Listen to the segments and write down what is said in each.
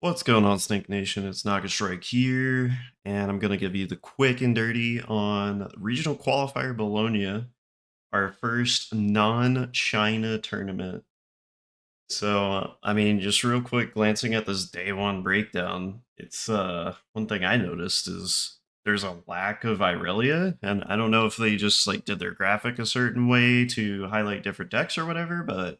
What's going on, Snake Nation? It's Naga Strike here, and I'm going to give you the quick and dirty on Regional Qualifier Bologna, our first non-China tournament. So, I mean, just real quick, glancing at this day one breakdown, it's one thing I noticed is there's a lack of Irelia, and I don't know if they just like did their graphic a certain way to highlight different decks or whatever, but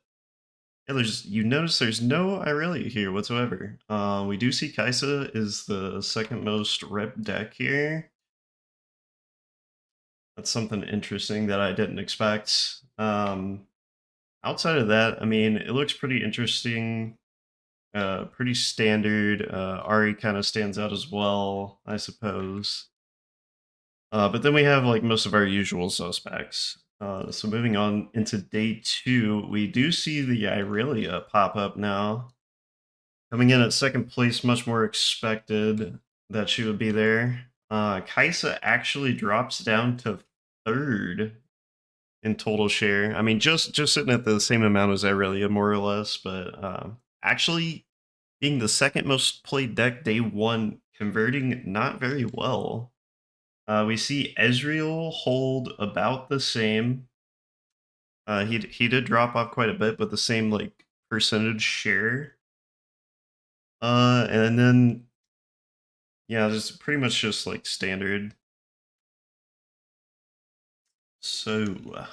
yeah, you notice there's no Irelia here whatsoever. We do see Kaisa is the second most rep deck here. That's something interesting that I didn't expect. Outside of that, I mean, it looks pretty interesting, pretty standard. Ari kind of stands out as well, I suppose. But then we have like most of our usual suspects. So moving on into day two, we do see the Irelia pop up now. Coming in at second place, much more expected that she would be there. Kaisa actually drops down to third in total share. I mean, just sitting at the same amount as Irelia, more or less, but actually being the second most played deck day one, converting not very well. We see Ezreal hold about the same. He did drop off quite a bit, but the same like percentage share. And then yeah, just pretty much just like standard. So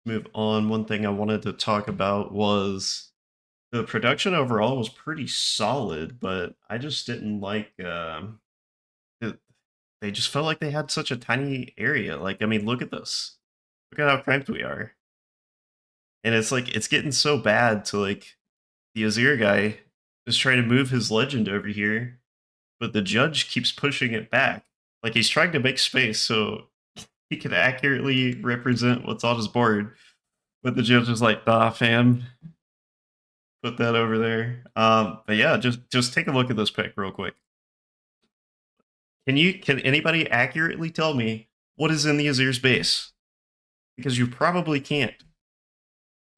move on. One thing I wanted to talk about was the production overall was pretty solid, but I just didn't like it, they just felt like they had such a tiny area. Like, I mean, look at this. Look at how cramped we are. And it's like it's getting so bad to like the Azir guy is trying to move his legend over here, but the judge keeps pushing it back. Like he's trying to make space so he can accurately represent what's on his board. But the judge is like, nah, fam, put that over there. But yeah, just take a look at this pick real quick. Can anybody accurately tell me what is in the Azir's base? Because you probably can't.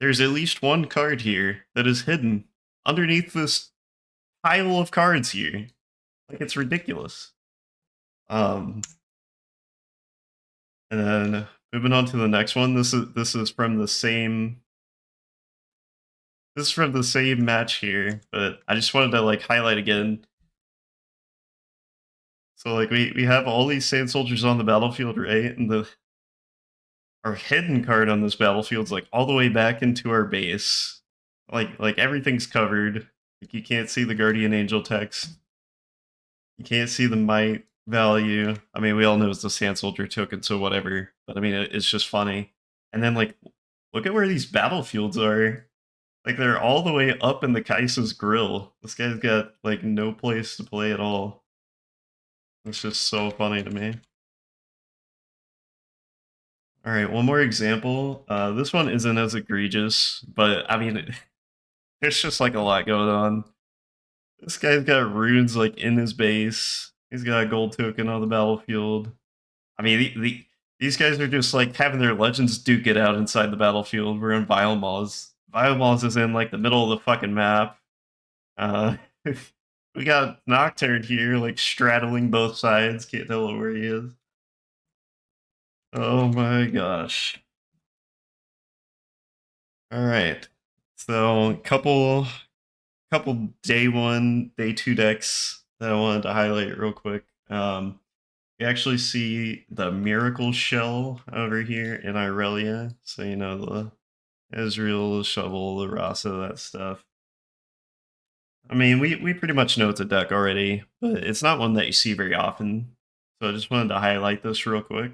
There's at least one card here that is hidden underneath this pile of cards here. Like it's ridiculous. Um, and then moving on to the next one. This is from the same match here, but I just wanted to like highlight again. So like we have all these sand soldiers on the battlefield, right? And our hidden card on this battlefield's like all the way back into our base. Like everything's covered. Like you can't see the guardian angel text. You can't see the might value. I mean, we all know it's the sand soldier token, so whatever. But I mean, it's just funny. And then like, look at where these battlefields are. Like they're all the way up in the Kaisa's grill. This guy's got like no place to play at all. It's just so funny to me. All right, one more example. This one isn't as egregious, but I mean, there's just like a lot going on. This guy's got runes like in his base. He's got a gold token on the battlefield. I mean, these guys are just like having their legends duke it out inside the battlefield. We're in Vilemals. Vilemals is in like the middle of the fucking map. Uh, we got Nocturne here, like straddling both sides. Can't tell where he is. Oh my gosh. All right. So couple day one, day two decks that I wanted to highlight real quick. We actually see the Miracle Shell over here in Irelia. So you know the Ezreal, the Shovel, the Rasa, that stuff. I mean, we pretty much know it's a deck already, but it's not one that you see very often. So I just wanted to highlight this real quick.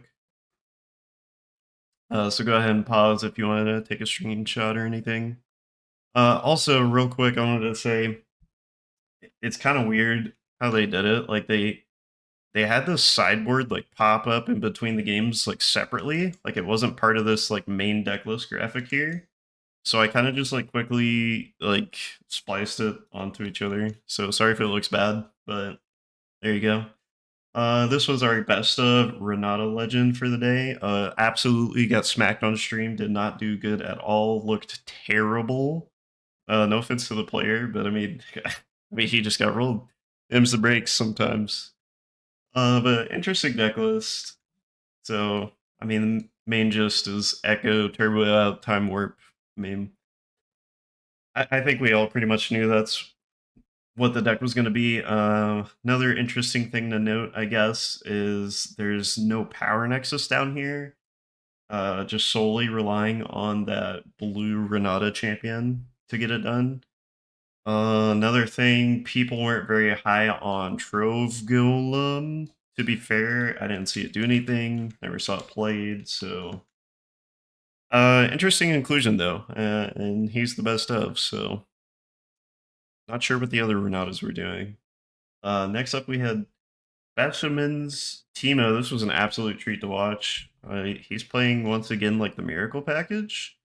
So go ahead and pause if you wanted to take a screenshot or anything. Also, real quick, I wanted to say it's kind of weird how they did it. Like they had this sideboard like pop up in between the games like separately. Like it wasn't part of this like main deck list graphic here. So I kind of just like quickly like spliced it onto each other. So sorry if it looks bad, but there you go. This was our best of Renata Legend for the day. Absolutely got smacked on stream. Did not do good at all. Looked terrible. No offense to the player, but I mean, I mean, he just got rolled. Him's the breaks sometimes. But interesting deck list. So, I mean, the main gist is Echo, Turbo out, Time Warp. I mean, I think we all pretty much knew that's what the deck was going to be. Another interesting thing to note, I guess, is there's no Power Nexus down here. Just solely relying on that blue Renata champion to get it done. Another thing, people weren't very high on Trove Golem. To be fair, I didn't see it do anything. Never saw it played, so interesting inclusion though, and he's the best of. So not sure what the other Renatas were doing. Next up, we had Bashamen's Timo. This was an absolute treat to watch. He's playing once again like the Miracle package,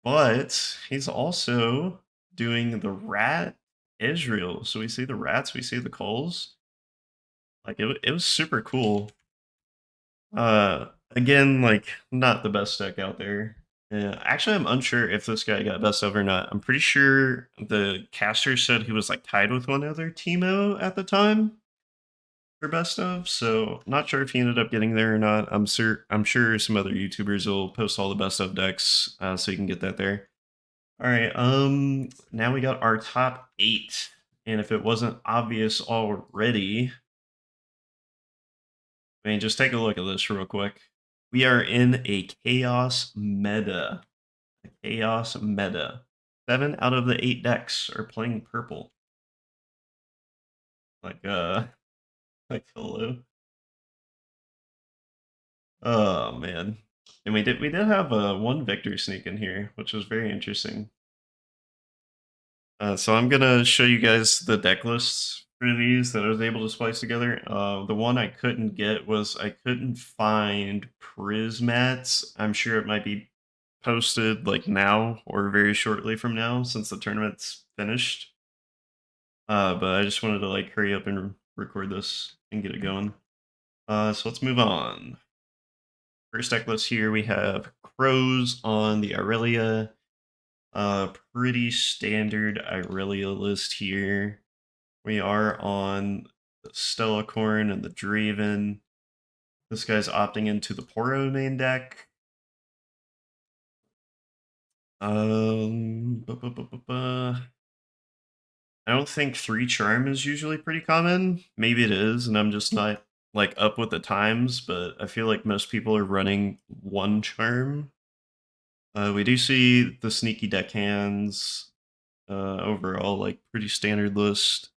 but he's also doing the Rat Ezreal. So we see the rats, we see the culls. Like it was super cool. Again, like not the best deck out there. Actually, I'm unsure if this guy got best of or not. I'm pretty sure the caster said he was like tied with one other Teemo at the time for best of. So not sure if he ended up getting there or not. I'm sure some other YouTubers will post all the best of decks so you can get that there. All right. Now we got our top 8, and if it wasn't obvious already, I mean, just take a look at this real quick. We are in a chaos meta. A chaos meta. 7 out of the 8 decks are playing purple. Like like hello. Oh man. And we did have one victor sneak in here, which was very interesting. So I'm gonna show you guys the deck lists for these that I was able to splice together. The one I couldn't get was I couldn't find Prismats. I'm sure it might be posted like now or very shortly from now since the tournament's finished. But I just wanted to like hurry up and record this and get it going. So let's move on. First deck list here we have Crows on the Irelia. Pretty standard Irelia list here. We are on the Stellacorn and the Draven. This guy's opting into the Poro main deck. I don't think 3 Charm is usually pretty common. Maybe it is, and I'm just not like up with the times, but I feel like most people are running 1 Charm. We do see the sneaky deckhands. Overall, like pretty standard list.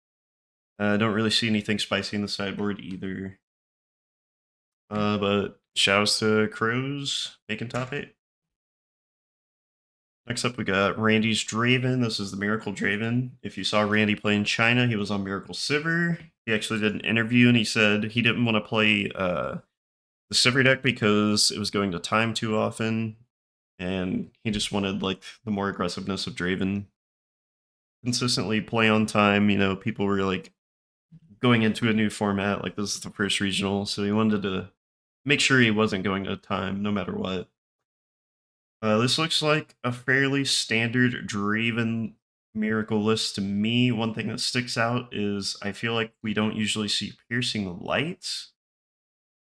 I don't really see anything spicy in the sideboard either. But shouts to Crows making top 8. Next up, we got Randy's Draven. This is the Miracle Draven. If you saw Randy play in China, he was on Miracle Sivir. He actually did an interview and he said he didn't want to play the Sivir deck because it was going to time too often, and he just wanted like the more aggressiveness of Draven. Consistently play on time. You know, people were like going into a new format. Like this is the first regional, so he wanted to make sure he wasn't going to time no matter what. This looks like a fairly standard Draven Miracle list to me. One thing that sticks out is I feel like we don't usually see Piercing Lights.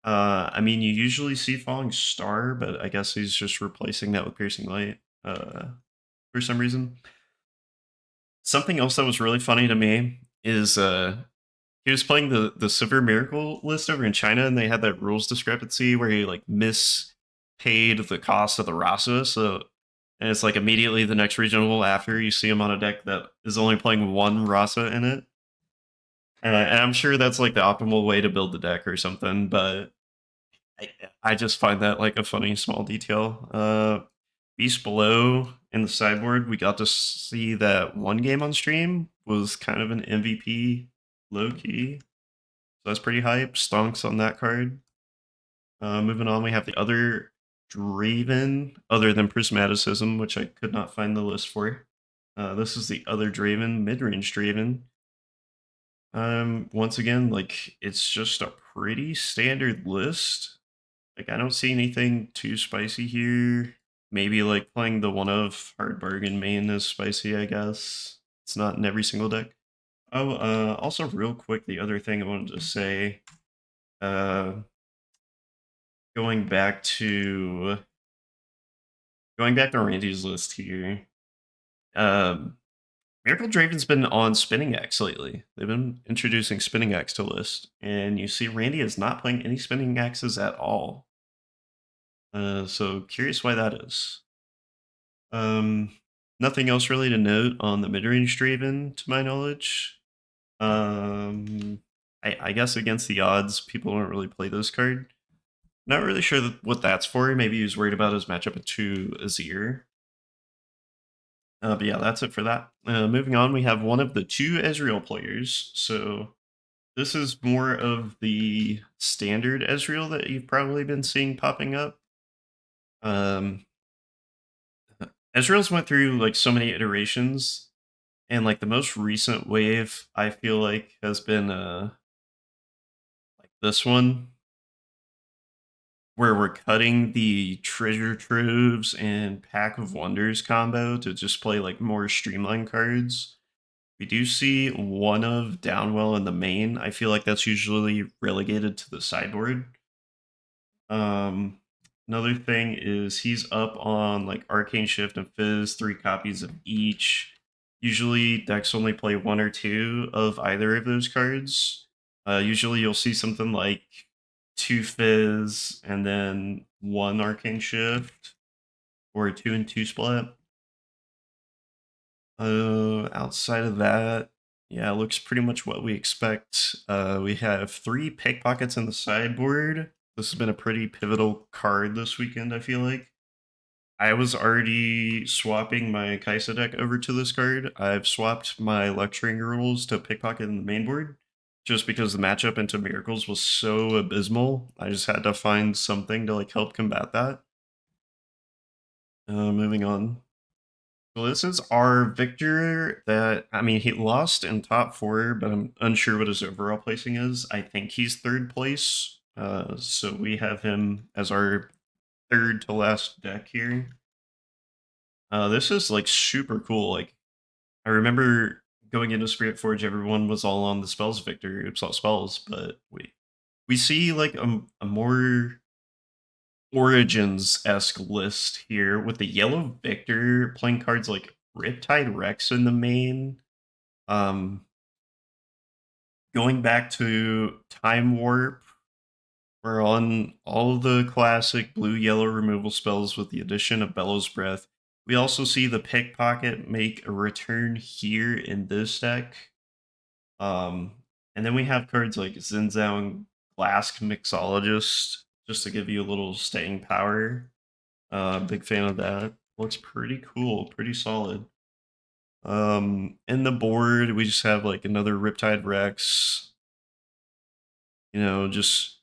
I mean, you usually see Falling Star, but I guess he's just replacing that with Piercing Light for some reason. Something else that was really funny to me is he was playing the Silver Miracle list over in China, and they had that rules discrepancy where he like mispaid the cost of the Rasa. So, and it's like immediately the next regional after you see him on a deck that is only playing 1 Rasa in it. And I'm sure that's like the optimal way to build the deck or something, but I just find that like a funny small detail. Beast Below in the sideboard, we got to see that one game on stream was kind of an MVP low key. So that's pretty hype. Stonks on that card. Moving on, we have the other Draven, other than Prismaticism, which I could not find the list for. This is the other Draven, Midrange Draven. Once again, like it's just a pretty standard list. Like I don't see anything too spicy here. Maybe like playing the one of Hard Bargain main is spicy, I guess. It's not in every single deck. Oh, also real quick, the other thing I wanted to say, uh, going back to Randy's list here. Miracle Draven's been on Spinning Axe lately. They've been introducing Spinning Axe to list, and you see Randy is not playing any Spinning Axes at all. So curious why that is. Nothing else really to note on the Midrange Draven, to my knowledge. I guess against the odds, people don't really play this card. Not really sure what that's for. Maybe he was worried about his matchup to Azir. But yeah, that's it for that. Moving on, we have one of the two Ezreal players. So this is more of the standard Ezreal that you've probably been seeing popping up. Ezreal's went through like so many iterations, and like the most recent wave, I feel like has been like this one, where we're cutting the treasure troves and pack of wonders combo to just play like more streamlined cards. We do see one of Downwell in the main. I feel like that's usually relegated to the sideboard. Um, Another thing is he's up on like Arcane Shift and Fizz, 3 copies of each. Usually decks only play 1 or 2 of either of those cards. Usually you'll see something like 2 Fizz and then 1 Arcane Shift, or a 2 and 2 split. Outside of that, yeah, it looks pretty much what we expect. We have 3 pickpockets in the sideboard. This has been a pretty pivotal card this weekend, I feel like. I was already swapping my Kaisa deck over to this card. I've swapped my lecturing rules to pickpocket in the main board, just because the matchup into Miracles was so abysmal. I just had to find something to like help combat that. Moving on. So this is our Victor that, I mean, he lost in top 4, but I'm unsure what his overall placing is. I think he's 3rd place. So we have him as our 3rd to last deck here. This is like super cool. Like, I remember going into Spiritforged, everyone was all on the spells Victor, oops, all spells, but we see like a more Origins-esque list here with the yellow Victor playing cards like Riptide Rex in the main. Going back to Time Warp, we're on all of the classic blue-yellow removal spells with the addition of Bellows Breath. We also see the Pickpocket make a return here in this deck. And then we have cards like Zinzao and Glask Mixologist, just to give you a little staying power. Big fan of that. Looks pretty cool, pretty solid. In the board, we just have like another Riptide Rex. You know, just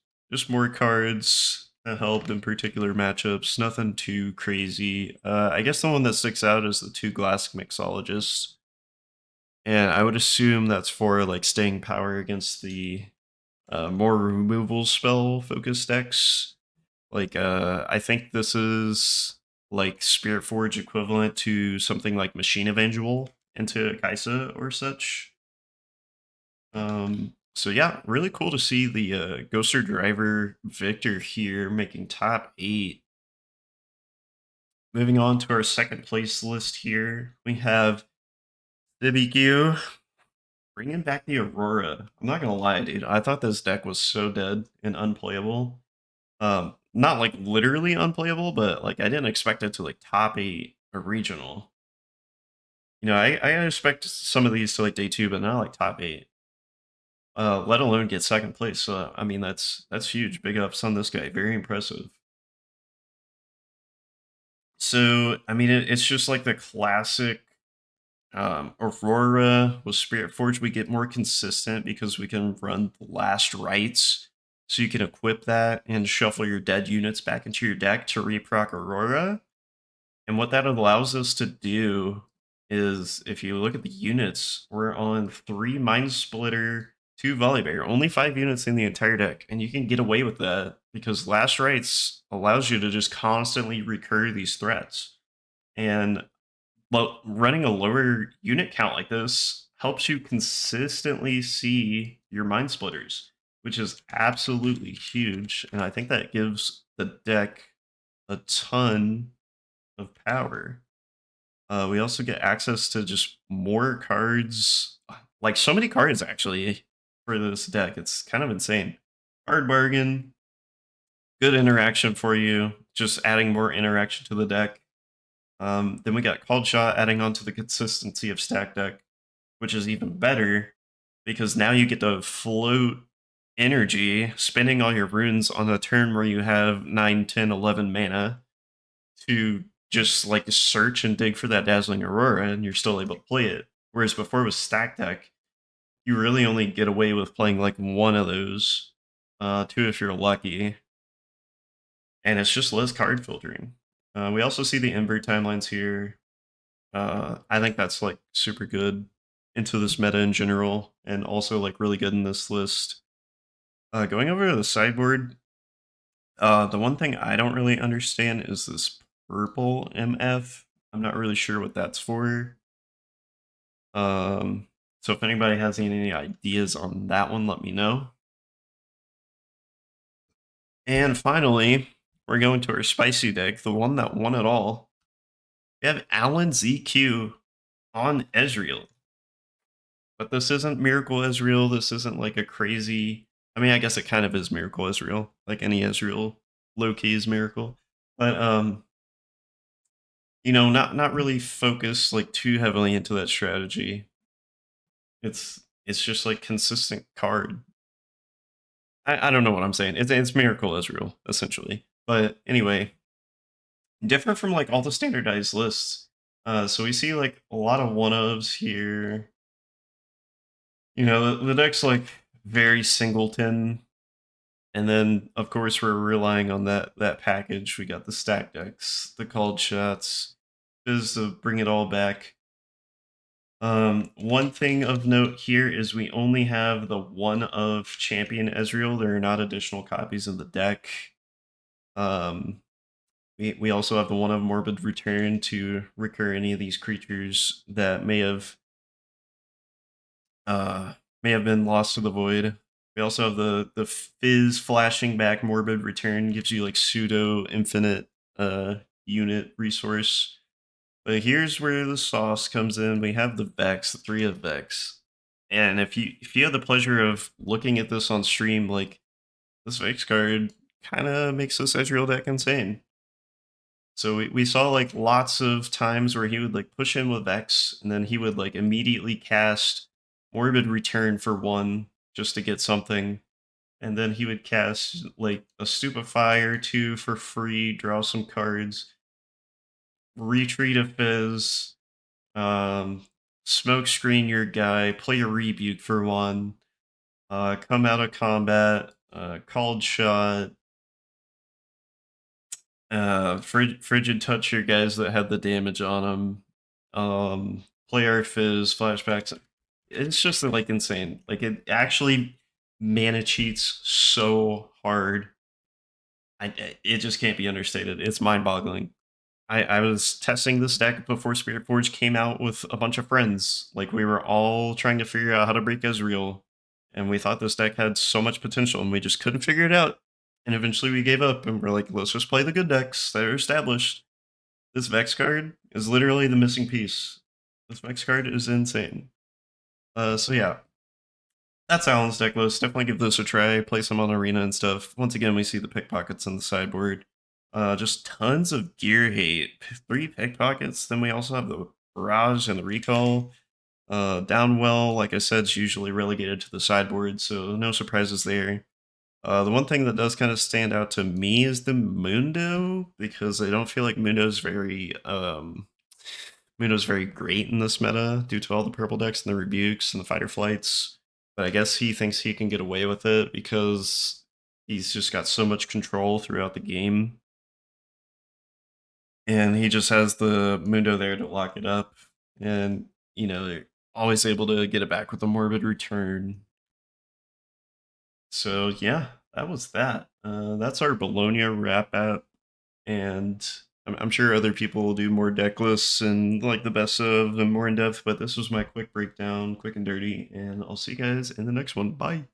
more cards that help in particular matchups. Nothing too crazy. I guess the one that sticks out is the 2 Glass Mixologists. And I would assume that's for like staying power against the more removal spell focused decks. Like, I think this is like Spiritforge equivalent to something like Machine Evangel into Kaisa or such. So yeah, really cool to see the Ghoster Driver Victor here making top 8. Moving on to our second place list here, we have Ibikyu bringing back the Aurora. I'm not gonna lie, dude. I thought this deck was so dead and unplayable. Not like literally unplayable, but like I didn't expect it to like top 8 a regional. You know, I expect some of these to like day 2, but not like top 8. Let alone get second place. So I mean, that's huge. Big ups on this guy. Very impressive. So I mean, it's just like the classic Aurora with Spirit Forge. We get more consistent because we can run the last rites. So you can equip that and shuffle your dead units back into your deck to reproc Aurora. And what that allows us to do is, if you look at the units, we're on 3 Mind Splitter, 2 Volibear, only 5 units in the entire deck, and you can get away with that because Last Rites allows you to just constantly recur these threats. And well, running a lower unit count like this helps you consistently see your mind splitters, which is absolutely huge. And I think that gives the deck a ton of power. We also get access to just more cards, like so many cards actually for this deck. It's kind of insane. Hard bargain, good interaction for you, just adding more interaction to the deck. Then we got Called Shot adding on to the consistency of stack deck, which is even better because now you get to float energy, spending all your runes on a turn where you have 9, 10, 11 mana to just like search and dig for that Dazzling Aurora, and you're still able to play it. Whereas before with stack deck, you really only get away with playing like one of those, two if you're lucky, and it's just less card filtering. We also see the invert timelines here. I think that's like super good into this meta in general, and also like really good in this list. Going over to the sideboard, the one thing I don't really understand is this purple MF. I'm not really sure what that's for. So if anybody has any ideas on that one, let me know. And finally, we're going to our spicy deck, the one that won it all. We have Alan's EQ on Ezreal. But this isn't Miracle Ezreal. This isn't like a crazy. I mean, I guess it kind of is Miracle Ezreal. Like any Ezreal, low key is Miracle. But not really focused like too heavily into that strategy. It's just like consistent card. I don't know what I'm saying. It's Miracle Ezreal essentially. But anyway, different from like all the standardized lists. So we see like a lot of one ofs here. The deck's like very singleton. And then, of course, we're relying on that package. We got the stack decks, the called shots, is to bring it all back. One thing of note here is we only have the one of Champion Ezreal. There are not additional copies in the deck. We also have the one of Morbid Return to recur any of these creatures that may have been lost to the void. We also have the Fizz flashing back Morbid Return, gives you like pseudo infinite unit resource. But here's where the sauce comes in. We have the Vex, the 3 of Vex. And if you have the pleasure of looking at this on stream, like this Vex card kind of makes this Ezreal deck insane. So we saw like lots of times where he would like push in with Vex, and then he would like immediately cast Morbid Return for 1 just to get something. And then he would cast like a Stupefy or 2 for free, draw some cards, retreat a Fizz, smoke screen your guy, play a Rebuke for 1, come out of combat, called shot, frigid touch your guys that had the damage on them, play our Fizz, flashbacks. It's just like insane. Like it actually mana cheats so hard. It just can't be understated. It's mind-boggling. I was testing this deck before Spiritforged came out with a bunch of friends. Like we were all trying to figure out how to break Ezreal, and we thought this deck had so much potential, and we just couldn't figure it out. And eventually we gave up, and we're like, let's just play the good decks that are established. This Vex card is literally the missing piece. This Vex card is insane. So yeah, that's Alan's deck list. Definitely give this a try. Play some on Arena and stuff. Once again, we see the pickpockets on the sideboard. Just tons of gear hate. 3 pickpockets. Then we also have the barrage and the recall. Downwell, like I said, is usually relegated to the sideboard, so no surprises there. The one thing that does kind of stand out to me is the Mundo, because I don't feel like Mundo's very great in this meta due to all the purple decks and the rebukes and the fighter flights. But I guess he thinks he can get away with it because he's just got so much control throughout the game. And he just has the Mundo there to lock it up. And, they're always able to get it back with a Morbid Return. So, yeah, that was that. That's our Bologna wrap up. And I'm sure other people will do more deck lists and like the best of and more in depth, but this was my quick breakdown, quick and dirty, and I'll see you guys in the next one. Bye.